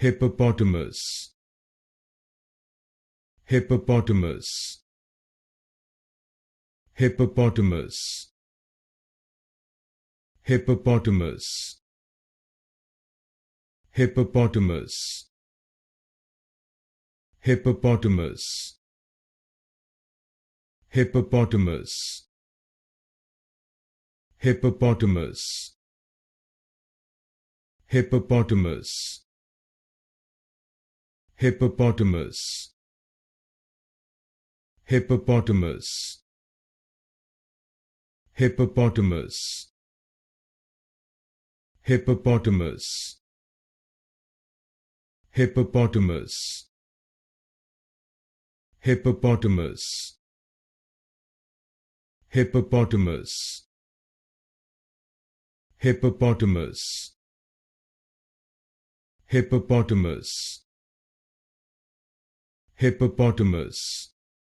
Hippopotamus, hippopotamus, hippopotamus, hippopotamus, hippopotamus, hippopotamus, hippopotamus, hippopotamus, hippopotamus, hippopotamus, hippopotamus, hippopotamus, hippopotamus, hippopotamus, hippopotamus, hippopotamus, hippopotamus, hippopotamus, hippopotamus,